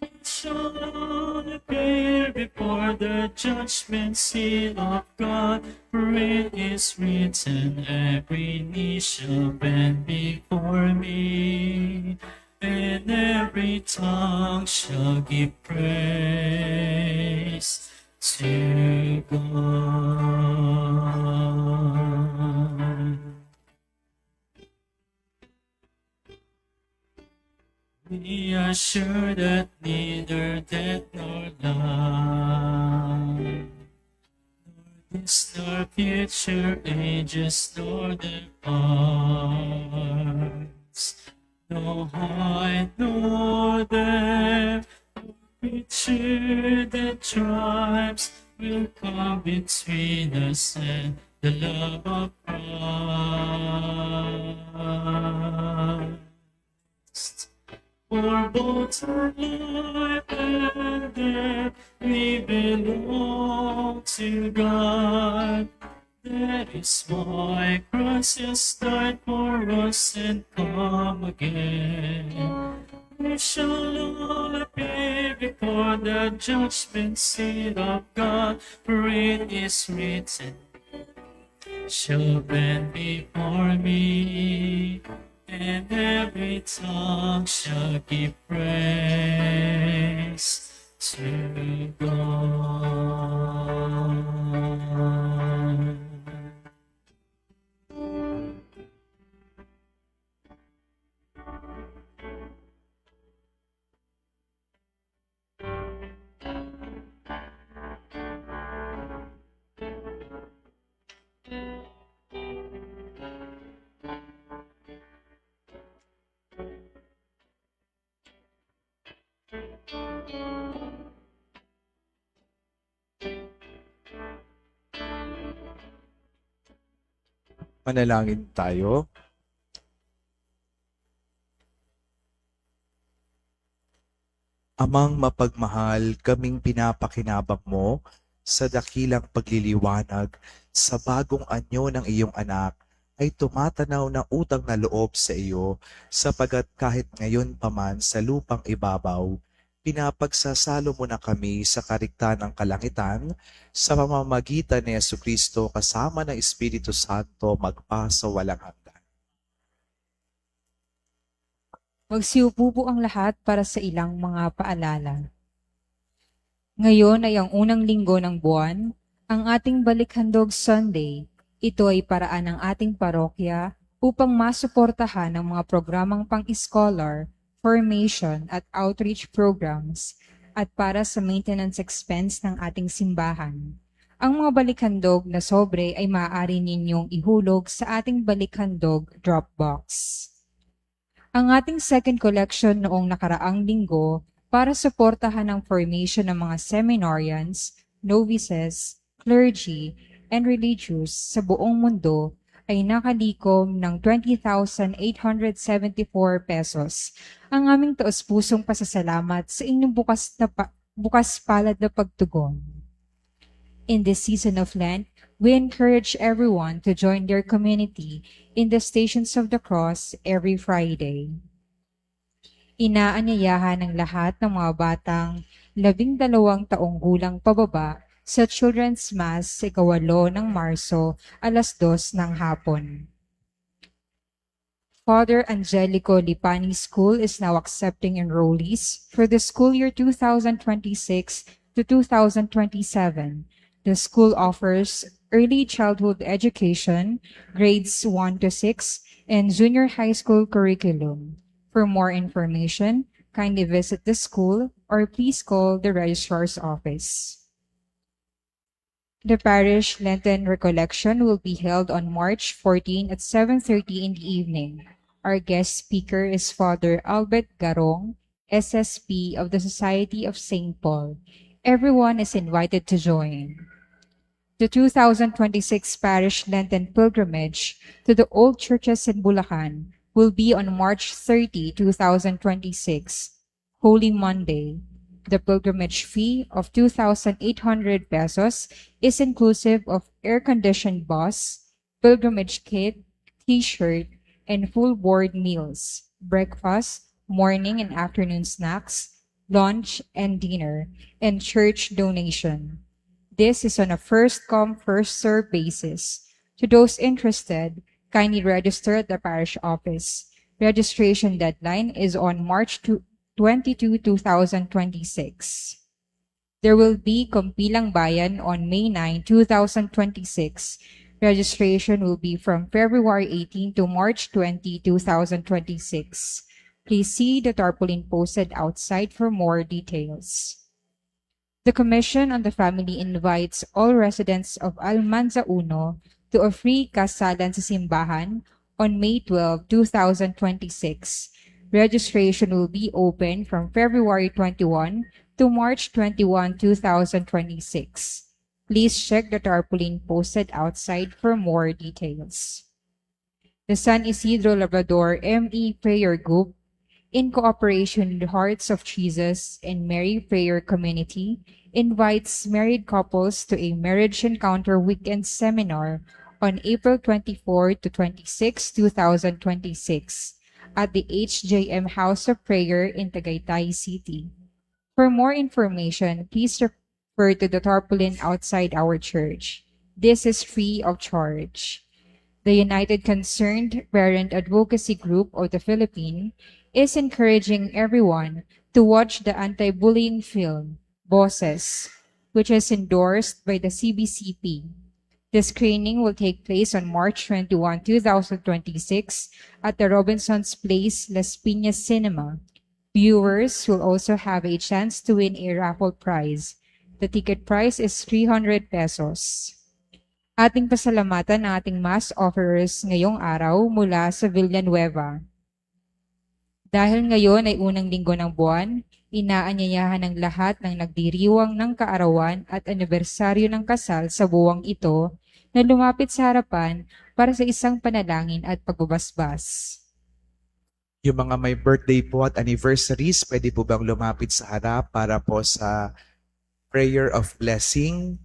We shall all appear before the judgment seat of God, for it is written, every knee shall bend before me, and every tongue shall give praise to God. We are sure that neither death nor life, nor this nor future ages nor the parts, no height nor depth, no creature that tribes will come between us and the love of Christ. For both life and death we belong to God. That is why Christ has died for us and come again. We shall all appear before the judgment seat of God, for it is written, shall bend before me, and every tongue shall give praise to God. Manalangin tayo. Amang mapagmahal, kaming pinapakinabang mo sa dakilang pagliliwanag sa bagong anyo ng iyong anak ay tumatanaw na utang na loob sa iyo, sapagat kahit ngayon pa man sa lupang ibabaw, Pinapagsasalo mo na kami sa kariktan ng kalangitan sa pamamagitan ni Jesucristo kasama ng Espiritu Santo magpa sa walang hanggan. Magsiupo po ang lahat para sa ilang mga paalala. Ngayon ay ang unang linggo ng buwan, ang ating Balikhandog Sunday. Ito ay paraan ng ating parokya upang masuportahan ang mga programang pang-scholar, formation at outreach programs at para sa maintenance expense ng ating simbahan. Ang mga balikhandog na sobre ay maaari ninyong ihulog sa ating balikhandog Dropbox. Ang ating second collection noong nakaraang linggo para suportahan ang formation ng mga seminarians, novices, clergy, and religious sa buong mundo ay nakalikom ng 20,874 pesos. Ang aming taos-pusong pasasalamat sa inyong bukas palad na pagtugon. In this season of Lent, we encourage everyone to join their community in the Stations of the Cross every Friday. Inaanyayahan ng lahat ng mga batang 12 taong gulang pababa sa Children's Mass sa 8 ng Marso, 2:00 ng hapon. Father Angelico Lipani School is now accepting enrollees for the school year 2026 to 2027. The school offers early childhood education, grades 1 to 6, and junior high school curriculum. For more information, kindly visit the school or please call the registrar's office. The parish Lenten recollection will be held on March 14 at 7:30 in the evening. Our guest speaker is Father Albert Garong, SSP of the Society of St. Paul. Everyone is invited to join. The 2026 Parish Lenten Pilgrimage to the Old Churches in Bulacan will be on March 30, 2026, Holy Monday. The pilgrimage fee of 2,800 pesos is inclusive of air-conditioned bus, pilgrimage kit, t-shirt, and full board meals, breakfast, morning and afternoon snacks, lunch and dinner, and church donation. This is on a first-come, first-served basis. To those interested, kindly register at the parish office. Registration deadline is on March 22, 2026. There will be Kumpilang Bayan on May 9, 2026. Registration will be from February 18 to March 20, 2026. Please see the tarpaulin posted outside for more details. The Commission on the Family invites all residents of Almanza Uno to a free kasalan sa simbahan on May 12, 2026. Registration will be open from February 21 to March 21, 2026. Please check the tarpaulin posted outside for more details. The San Isidro Labrador ME Prayer Group, in cooperation with Hearts of Jesus and Mary Prayer Community, invites married couples to a Marriage Encounter Weekend Seminar on April 24 to 26, 2026. At the HJM House of Prayer in Tagaytay City. For more information, please refer to the tarpaulin outside our church. This is free of charge. The United Concerned Parent Advocacy Group of the Philippines is encouraging everyone to watch the anti-bullying film, Bosses, which is endorsed by the CBCP. The screening will take place on March 21, 2026 at the Robinson's Place, Las Piñas Cinema. Viewers will also have a chance to win a raffle prize. The ticket price is 300 pesos. Ating pasalamatan ang ating mass offerers ngayong araw mula sa Villanueva. Dahil ngayon ay unang linggo ng buwan, inaanyayahan ng lahat ng nagdiriwang ng kaarawan at anibersaryo ng kasal sa buwang ito na lumapit sa harapan para sa isang panalangin at pagbabasbas. Yung mga may birthday po at anniversaries, pwede po bang lumapit sa harap para po sa prayer of blessing?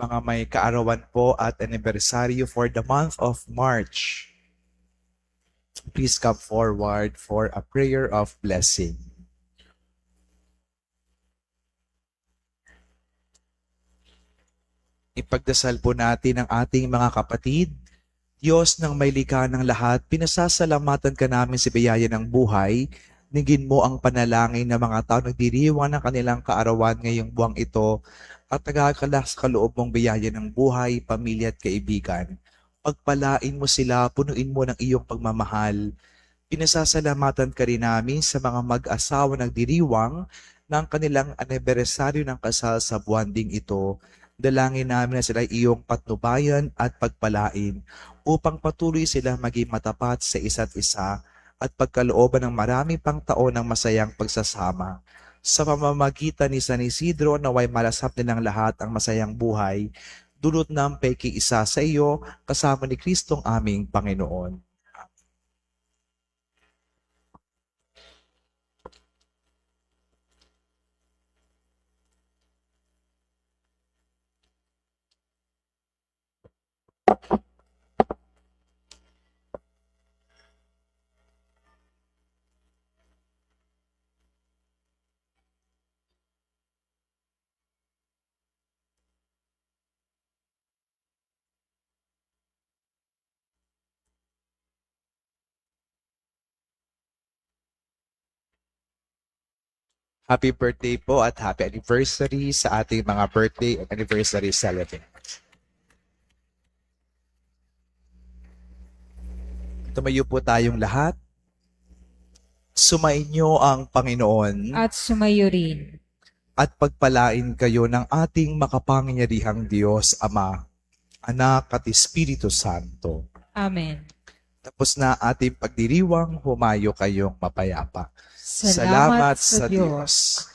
Mga may kaarawan po at anibersaryo for the month of March, please come forward for a prayer of blessing. Ipagdasal po natin ang ating mga kapatid. Diyos ng may likha ng lahat, pinasasalamatan ka namin sa biyaya ng buhay. Ningin mo ang panalangin ng mga tao nagdiriwang ng kanilang kaarawan ngayong buwang ito at nagkakalas kaloob mong biyaya ng buhay, pamilya at kaibigan. Pagpalain mo sila, punuin mo ng iyong pagmamahal. Pinasasalamatan ka rin namin sa mga mag-asawa nagdiriwang ng kanilang anibersaryo ng kasal sa buwan ding ito. Dalangin namin na sila iyong patnubayan at pagpalain upang patuloy sila maging matapat sa isa't isa at pagkalooban ng marami pang taon ng masayang pagsasama. Sa pamamagitan ni San Isidro, naway malasap nilang lahat ang masayang buhay, dulot ng peki-isa sa iyo, kasama ni Kristong aming Panginoon. Happy birthday po at happy anniversary sa ating mga birthday at anniversary celebrants. Tumayo po tayong lahat. Sumainyo ang Panginoon At sumayo rin. at pagpalain kayo ng ating makapangyarihang Diyos, Ama, Anak at Espiritu Santo. Amen. Tapos na ating pagdiriwang, humayo kayong mapayapa. Salamat sa Diyos.